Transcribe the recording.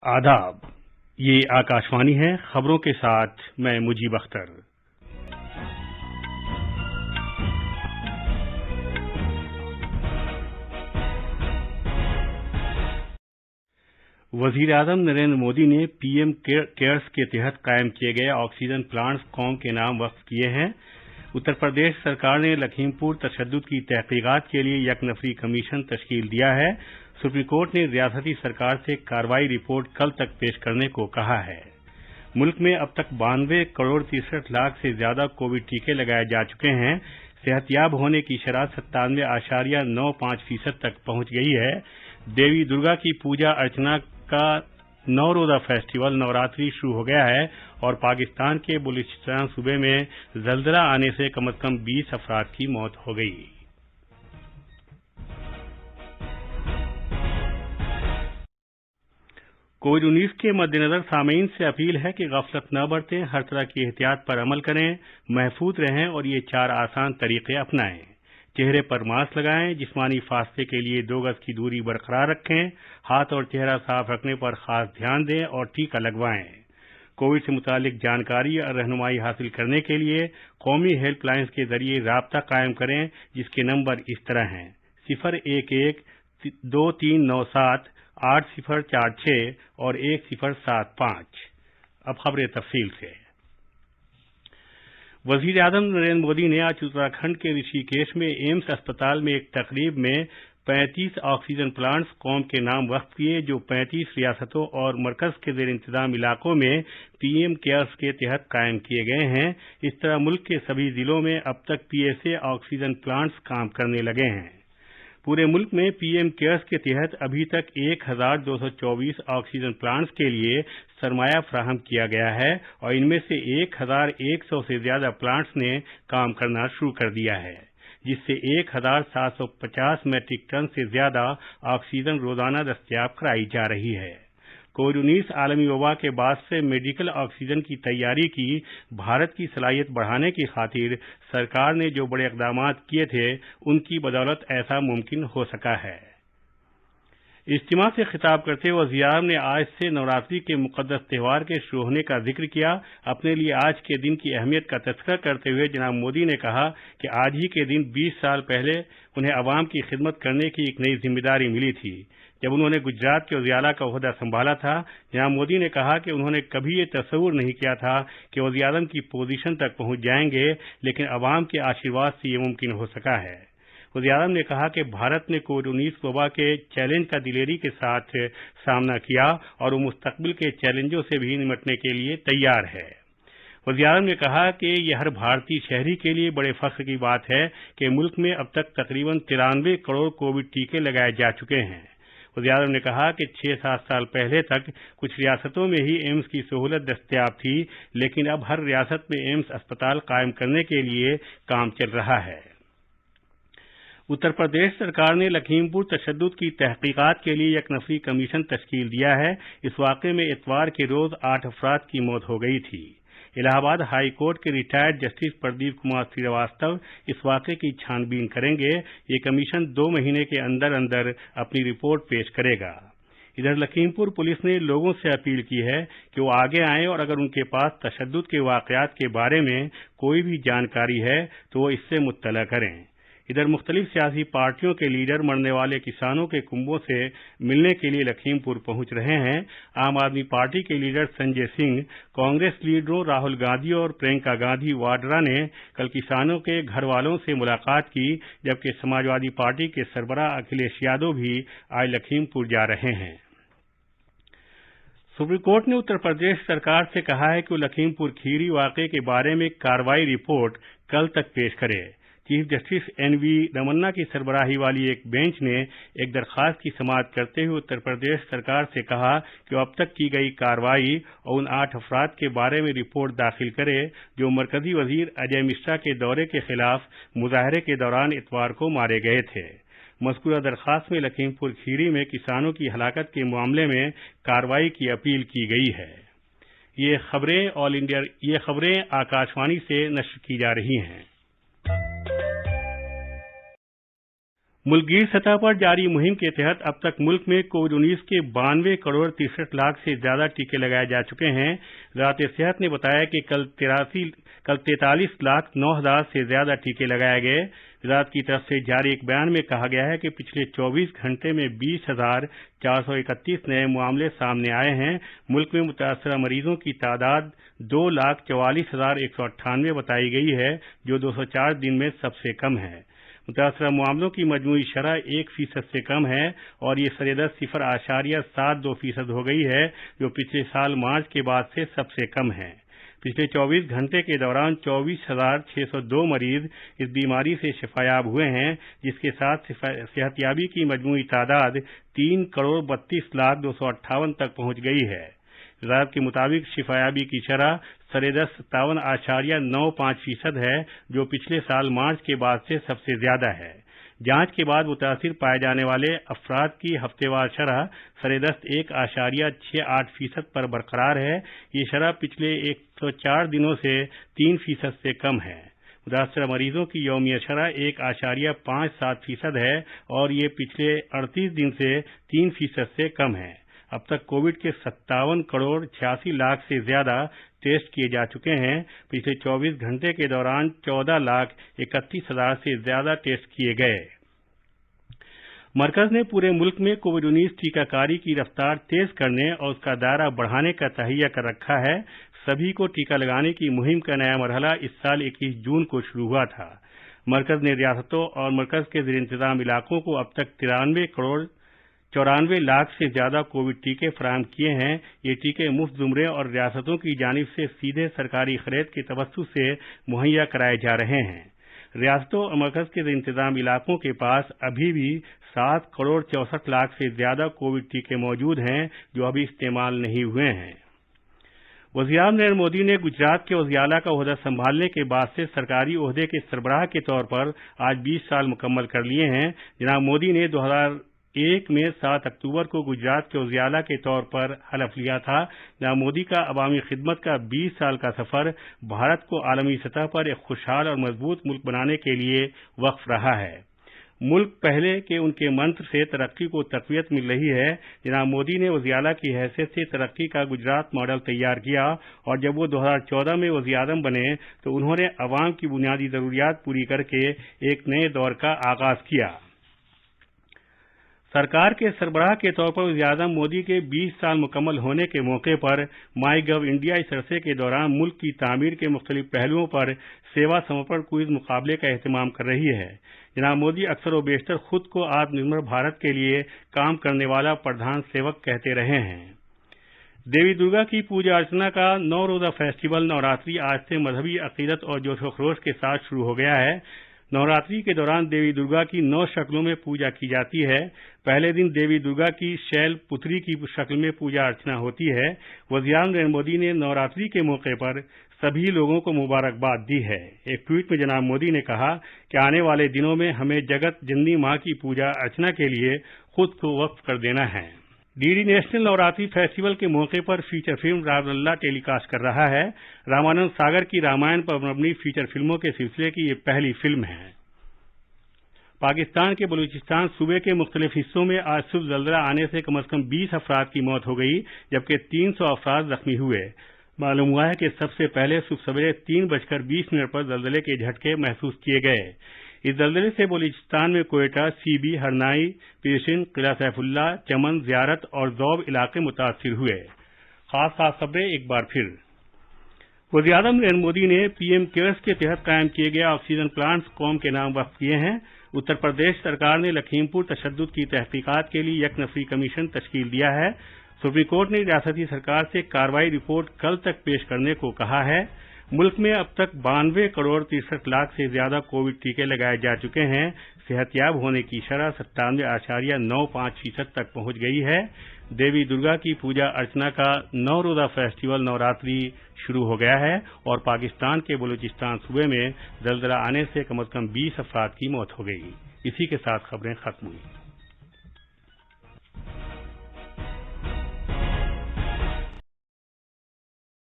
आदाब। ये आकाशवाणी है। खबरों के साथ मैं मुजीब अख्तर। वजीर आजम नरेंद्र मोदी ने पीएम केयर्स के तहत कायम किए गए ऑक्सीजन प्लांट्स कौम के नाम वक्फ किए हैं। उत्तर प्रदेश सरकार ने लखीमपुर तशद्दुद की तहकीकात के लिए यकनफरी कमीशन तश्कील दिया है। सुप्रीम कोर्ट ने रियासती सरकार से कार्रवाई रिपोर्ट कल तक पेश करने को कहा है। मुल्क में अब तक 92 करोड़ 63 लाख से ज्यादा कोविड टीके लगाए जा चुके हैं। सेहतयाब होने की शरह 97.95% तक पहुंच गई है। देवी दुर्गा की पूजा अर्चना का 9 रोजा फेस्टिवल नवरात्रि शुरू हो गया है और पाकिस्तान के बलूचिस्तान सूबे में जलजला आने से कम से कम 20 अफराद की मौत हो गई। कोविड-19 के मद्देनजर सामीन से अपील है कि गफलत न बरतें, हर तरह की एहतियात पर अमल करें, महफूज रहें और ये 4 आसान तरीके अपनाएं। चेहरे पर मास्क लगाएं, जिस्मानी फासले के लिए 2 गज की दूरी बरकरार रखें, हाथ और चेहरा साफ रखने पर खास ध्यान दें और टीका लगवाएं। कोविड से मुतालिक जानकारी और रहनुमाई हासिल करने के लिए कौमी हेल्पलाइंस के जरिए राब्ता कायम करें, जिसके नंबर इस तरह हैं 011-2397-8046 और 1075। अब खबरें तफसील से। वजीर आजम नरेंद्र मोदी ने आज उत्तराखंड के ऋषिकेश में एम्स अस्पताल में एक तकरीब में 35 ऑक्सीजन प्लांट्स कौम के नाम वक्फ किए, जो 35 रियासतों और मरकज के जेर इंतजाम इलाकों में पीएम केयर्स के तहत कायम किए गए हैं। इस तरह मुल्क के सभी जिलों में अब तक पीएसए ऑक्सीजन प्लांट्स काम करने लगे हैं। पूरे मुल्क में पीएम केयर्स के तहत अभी तक 1224 ऑक्सीजन प्लांट्स के लिए सरमाया फराहम किया गया है और इनमें से 1100 से ज्यादा प्लांट्स ने काम करना शुरू कर दिया है, जिससे 1750 मैट्रिक टन से ज्यादा ऑक्सीजन रोजाना दस्तयाब कराई जा रही है। कोविड-19 आलमी वबा के बाद से मेडिकल ऑक्सीजन की तैयारी की भारत की सलाहियत बढ़ाने की खातिर सरकार ने जो बड़े इक़दाम किए थे, उनकी बदौलत ऐसा मुमकिन हो सका है। इज्तिमा से खिताब करते हुए वज़ीर आज़म ने आज से नवरात्रि के मुक़द्दस त्यौहार के शुरू होने का जिक्र किया। अपने लिए आज के दिन की अहमियत का तज़किरा करते हुए जनाब मोदी ने कहा कि आज ही के दिन 20 साल पहले उन्हें अवाम की खिदमत करने की एक नई जिम्मेदारी मिली थी। जब उन्होंने गुजरात के वज़ीर-ए-आला का ओहदा संभाला था, जनाब मोदी ने कहा कि उन्होंने कभी ये तस्वुर नहीं किया था कि वज़ीर आज़म की पोजीशन तक पहुंच जाएंगे, लेकिन अवाम के आशीर्वाद से ये मुमकिन हो सका है। वज़ीर आज़म ने कहा कि भारत ने कोविड-19 वबा के चैलेंज का दिलेरी के साथ सामना किया और वो मुस्तकबिल के चैलेंजों से भी निपटने के लिए तैयार है। वज़ीर आज़म ने कहा कि यह हर भारतीय शहरी के लिए बड़े फख्र की बात है कि मुल्क में अब तक तकरीबन 93 करोड़ कोविड टीके लगाए जा चुके हैं। वज़ीर आज़म ने कहा कि 6-7 साल पहले तक कुछ रियासतों में ही एम्स की सहूलत दस्तयाब थी, लेकिन अब हर रियासत में एम्स अस्पताल कायम करने के लिए काम चल रहा है। उत्तर प्रदेश सरकार ने लखीमपुर तशद्दुद की तहकीकात के लिए यकनफरी कमीशन तश्कील दिया है। इस वाक़े में इतवार के रोज 8 अफराद की मौत हो गई थी। इलाहाबाद हाई कोर्ट के रिटायर्ड जस्टिस प्रदीप कुमार श्रीवास्तव इस वाक़े की छानबीन करेंगे। ये कमीशन 2 महीने के अंदर अंदर अपनी रिपोर्ट पेश करेगा। इधर लखीमपुर पुलिस ने लोगों से अपील की है कि वो आगे आएं और अगर उनके पास तशद्दुद के वाक़यात के बारे में कोई भी जानकारी है तो वो इससे मुत्तला करें। इधर मुख्तलिफ सियासी पार्टियों के लीडर मरने वाले किसानों के कुंबों से मिलने के लिए लखीमपुर पहुंच रहे हैं। आम आदमी पार्टी के लीडर संजय सिंह, कांग्रेस लीडरों राहुल गांधी और प्रियंका गांधी वाड्रा ने कल किसानों के घर वालों से मुलाकात की, जबकि समाजवादी पार्टी के सरबराह अखिलेश यादव भी आज लखीमपुर जा रहे हैं। सुप्रीम कोर्ट ने उत्तर प्रदेश सरकार से कहा है कि वो लखीमपुर खीरी वाक़े के बारे में कार्रवाई रिपोर्ट कल तक पेश करे। चीफ जस्टिस एनवी रमन्ना की सरबराही वाली एक बेंच ने एक दरखास्त की समाअत करते हुए उत्तर प्रदेश सरकार से कहा कि वो अब तक की गई कार्रवाई और उन 8 अफराद के बारे में रिपोर्ट दाखिल करे जो मरकजी वजीर अजय मिश्रा के दौरे के खिलाफ मुजाहरे के दौरान इतवार को मारे गए थे। मज़कूरा दरखास्त में लखीमपुर खीरी में किसानों की हलाकत के मामले में कार्रवाई की अपील की गई है। ये खबरें आकाशवाणी से नश्र की जा रही हैं। मुल्कगीर सतह पर जारी मुहिम के तहत अब तक मुल्क में कोविड-19 के 92 करोड़ 63 लाख से ज्यादा टीके लगाए जा चुके हैं। वजारत सेहत ने बताया कि कल 43 लाख 9 हजार से ज्यादा टीके लगाए गए। वजारत की तरफ से जारी एक बयान में कहा गया है कि पिछले 24 घंटे में 20,431 नए मामले सामने आए हैं। मुल्क में मुतासरा मरीजों की तादाद 2,44,198 बताई गई है, जो 204 दिन में सबसे कम है। मुतासरा मामलों की मजमूई शरह 1% से कम है और ये सरेदस्त 0.72% हो गई है, जो पिछले साल मार्च के बाद से सबसे कम है। पिछले 24 घंटे के दौरान 24,602 मरीज इस बीमारी से शिफायाब हुए हैं, जिसके साथ सेहतयाबी की मजमूई तादाद 3,32,258 तक पहुंच गई है। वजारत के मुताबिक शिफायाबी की शरह सरेदस्त 57.95% है, जो पिछले साल मार्च के बाद से सबसे ज्यादा है। जांच के बाद मुतासिर पाए जाने वाले अफराद की हफ्तेवार शरह सरेदस्त 1.68% पर बरकरार है। ये शरह पिछले 104 दिनों से 3% से कम है। मुतासरा मरीजों की यौमिया शरह 1.57% है और ये पिछले 38 दिन से 3% से कम है। अब तक कोविड के 57 करोड़ 86 लाख से ज्यादा टेस्ट किए जा चुके हैं। पिछले 24 घंटे के दौरान 14,31,000 से ज्यादा टेस्ट किए गए। मरकज ने पूरे मुल्क में कोविड-19 टीकाकारी की रफ्तार तेज करने और उसका दायरा बढ़ाने का तहैया कर रखा है। सभी को टीका लगाने की मुहिम का नया मरहला इस साल 21 जून को शुरू हुआ था। मरकज ने रियासतों और मरकज के ज़ेर इंतजाम इलाकों को अब तक 93 करोड़ 94 लाख से ज्यादा कोविड टीके फराहम किए हैं। ये टीके मुफ्त जुमरे और रियासतों की जानिब से सीधे सरकारी खरीद के तवस्सुत से मुहैया कराए जा रहे हैं। रियासतों और मरकज के इंतजाम इलाकों के पास अभी भी 7 करोड़ 64 लाख से ज्यादा कोविड टीके मौजूद हैं, जो अभी इस्तेमाल नहीं हुए हैं। वज़ीर-ए-आज़म नरेंद्र मोदी ने गुजरात के वज़ीर आला का ओहदा संभालने के बाद से सरकारी ओहदे के सरबराह के तौर पर आज 20 साल मुकम्मल कर लिए हैं। जनाब मोदी ने 2001 में 7 अक्टूबर को गुजरात के वज़ीर आला के तौर पर हलफ लिया था। जनाब मोदी का अवामी खिदमत का 20 साल का सफर भारत को आलमी सतह पर एक खुशहाल और मजबूत मुल्क बनाने के लिए वक्फ रहा है। मुल्क पहले के उनके मंत्र से तरक्की को तक़वियत मिल रही है। जनाब मोदी ने वज़ीर आला की हैसियत से तरक्की का गुजरात मॉडल तैयार किया और जब वो 2014 में वज़ीर आज़म बने तो उन्होंने अवाम की बुनियादी ज़रूरियात पूरी करके एक नए दौर का आगाज किया। सरकार के सरबराह के तौर पर वज़ीर-ए-आज़म मोदी के 20 साल मुकम्मल होने के मौके पर माई गव इंडिया इस अरसे के दौरान मुल्क की तामीर के मुख्तलिफ पहलुओं पर सेवा समर्पण क्विज मुकाबले का एहतमाम कर रही है। जनाब मोदी अक्सर व बेशतर खुद को आत्मनिर्भर भारत के लिए काम करने वाला प्रधान सेवक कहते रहे हैं। देवी दुर्गा की पूजा अर्चना का 9 रोजा फेस्टिवल नवरात्रि आज से मजहबी अकीदत और जोश व खरोश के साथ शुरू हो गया है। नवरात्रि के दौरान देवी दुर्गा की 9 शक्लों में पूजा की जाती है। पहले दिन देवी दुर्गा की शैल पुत्री की शक्ल में पूजा अर्चना होती है। वज़ीर-ए-आज़म नरेंद्र मोदी ने नवरात्रि के मौके पर सभी लोगों को मुबारकबाद दी है। एक ट्वीट में जनाब मोदी ने कहा कि आने वाले दिनों में हमें जगत जननी मां की पूजा अर्चना के लिए खुद को वक्फ कर देना है। डीडी नेशनल नवरात्रि फेस्टिवल के मौके पर फीचर फिल्म रामलला टेलीकास्ट कर रहा है। रामानंद सागर की रामायण पर मबनी फीचर फिल्मों के सिलसिले की ये पहली फिल्म है। पाकिस्तान के बलूचिस्तान सूबे के मुख्तलिफ हिस्सों में आज सुबह जलजला आने से कम 20 अफराद की मौत हो गई, जबकि 300 अफराद जख्मी हुए। मालूम हुआ है कि सबसे पहले सुबह सवेरे 3:20 पर जलजले के झटके महसूस किए गए। इस जलजले से बलूचिस्तान में कोयटा, सीबी, हरनाई, पेशिन, किला सैफुल्ला, चमन, ज़ियारत और ज़ौब इलाके मुतासिर हुए। खास खबरें एक बार फिर। वज़ीर-ए-आज़म नरेंद्र मोदी ने पीएम केयर्स के तहत कायम किए गए ऑक्सीजन प्लांट्स कौम के नाम वक्फ किए हैं। उत्तर प्रदेश सरकार ने लखीमपुर तशद्दुद की तहकीकात के लिए एक नफरी कमीशन तश्कील दिया है। सुप्रीम कोर्ट ने रियासती सरकार से कार्रवाई रिपोर्ट कल तक पेश करने को कहा है। मुल्क में अब तक 92 करोड़ 63 लाख से ज्यादा कोविड टीके लगाए जा चुके हैं। सेहतयाब होने की शरह 97.95% तक पहुंच गई है। देवी दुर्गा की पूजा अर्चना का 9 रोजा फेस्टिवल नवरात्रि शुरू हो गया है और पाकिस्तान के बलूचिस्तान सूबे में जलजला आने से कम 20 अफराद की मौत हो गई। इसी के साथ खबरें खत्म हुई।